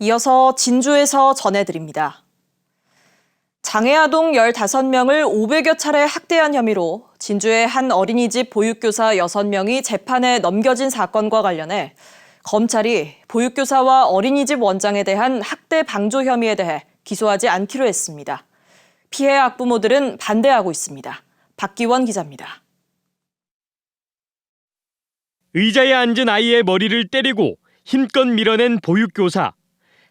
이어서 진주에서 전해드립니다. 장애아동 15명을 500여 차례 학대한 혐의로 진주의 한 어린이집 보육교사 6명이 재판에 넘겨진 사건과 관련해 검찰이 보육교사와 어린이집 원장에 대한 학대 방조 혐의에 대해 기소하지 않기로 했습니다. 피해 학부모들은 반대하고 있습니다. 박기원 기자입니다. 의자에 앉은 아이의 머리를 때리고 힘껏 밀어낸 보육교사.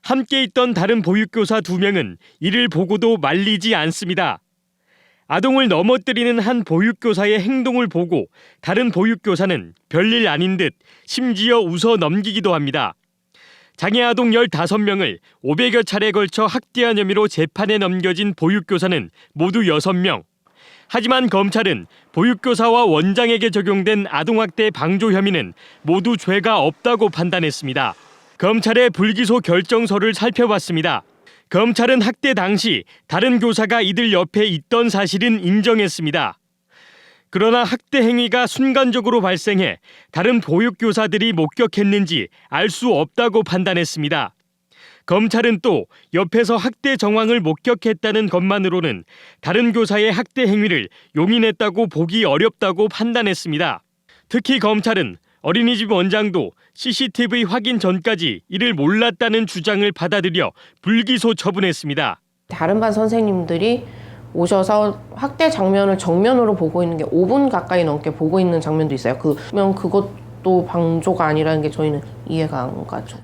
함께 있던 다른 보육교사 2명은 이를 보고도 말리지 않습니다. 아동을 넘어뜨리는 한 보육교사의 행동을 보고 다른 보육교사는 별일 아닌 듯 심지어 웃어 넘기기도 합니다. 장애아동 15명을 500여 차례에 걸쳐 학대한 혐의로 재판에 넘겨진 보육교사는 모두 6명. 하지만 검찰은 보육교사와 원장에게 적용된 아동학대 방조 혐의는 모두 죄가 없다고 판단했습니다. 검찰의 불기소 결정서를 살펴봤습니다. 검찰은 학대 당시 다른 교사가 이들 옆에 있던 사실은 인정했습니다. 그러나 학대 행위가 순간적으로 발생해 다른 보육교사들이 목격했는지 알 수 없다고 판단했습니다. 검찰은 또 옆에서 학대 정황을 목격했다는 것만으로는 다른 교사의 학대 행위를 용인했다고 보기 어렵다고 판단했습니다. 특히 검찰은 어린이집 원장도 CCTV 확인 전까지 이를 몰랐다는 주장을 받아들여 불기소 처분했습니다. 다른 반 선생님들이 오셔서 학대 장면을 정면으로 보고 있는 게 5분 가까이 넘게 보고 있는 장면도 있어요. 그러면 그것도 방조가 아니라는 게 저희는 이해가 안 가죠.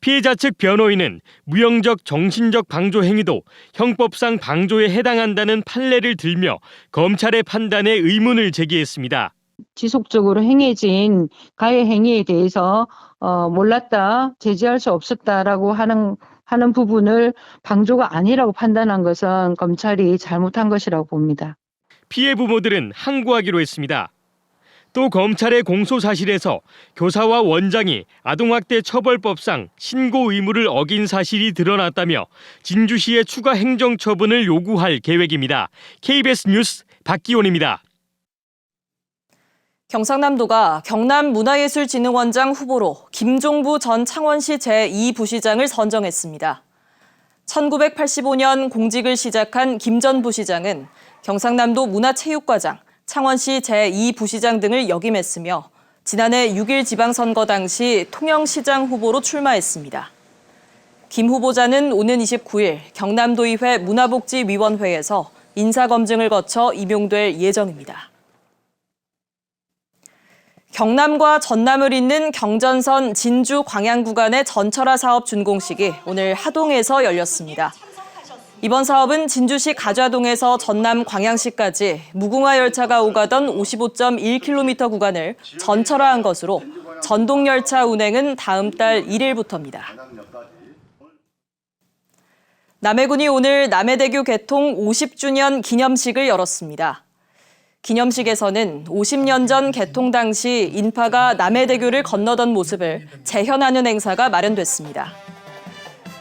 피해자 측 변호인은 무형적 정신적 방조 행위도 형법상 방조에 해당한다는 판례를 들며 검찰의 판단에 의문을 제기했습니다. 지속적으로 행해진 가해 행위에 대해서 몰랐다, 제지할 수 없었다라고 하는 부분을 방조가 아니라고 판단한 것은 검찰이 잘못한 것이라고 봅니다. 피해 부모들은 항고하기로 했습니다. 또 검찰의 공소 사실에서 교사와 원장이 아동학대 처벌법상 신고 의무를 어긴 사실이 드러났다며 진주시의 추가 행정처분을 요구할 계획입니다. KBS 뉴스 박기원입니다. 경상남도가 경남문화예술진흥원장 후보로 김종부 전 창원시 제2부시장을 선정했습니다. 1985년 공직을 시작한 김 전 부시장은 경상남도 문화체육과장, 창원시 제2부시장 등을 역임했으며 지난해 6일 지방선거 당시 통영시장 후보로 출마했습니다. 김 후보자는 오는 29일 경남도의회 문화복지위원회에서 인사검증을 거쳐 임용될 예정입니다. 경남과 전남을 잇는 경전선 진주 광양 구간의 전철화 사업 준공식이 오늘 하동에서 열렸습니다. 이번 사업은 진주시 가좌동에서 전남 광양시까지 무궁화 열차가 오가던 55.1km 구간을 전철화한 것으로 전동열차 운행은 다음 달 1일부터입니다. 남해군이 오늘 남해대교 개통 50주년 기념식을 열었습니다. 기념식에서는 50년 전 개통 당시 인파가 남해대교를 건너던 모습을 재현하는 행사가 마련됐습니다.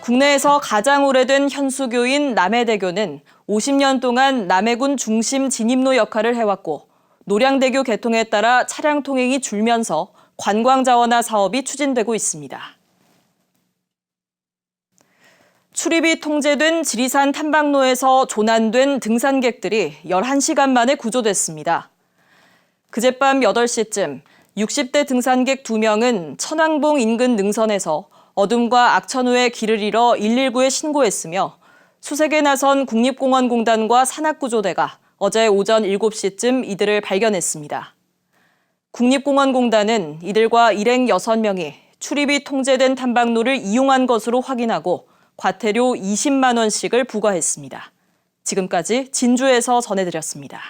국내에서 가장 오래된 현수교인 남해대교는 50년 동안 남해군 중심 진입로 역할을 해왔고 노량대교 개통에 따라 차량 통행이 줄면서 관광 자원화 사업이 추진되고 있습니다. 출입이 통제된 지리산 탐방로에서 조난된 등산객들이 11시간 만에 구조됐습니다. 그젯밤 8시쯤 60대 등산객 2명은 천왕봉 인근 능선에서 어둠과 악천 후에 길을 잃어 119에 신고했으며 수색에 나선 국립공원공단과 산악구조대가 어제 오전 7시쯤 이들을 발견했습니다. 국립공원공단은 이들과 일행 6명이 출입이 통제된 탐방로를 이용한 것으로 확인하고 과태료 20만 원씩을 부과했습니다. 지금까지 진주에서 전해드렸습니다.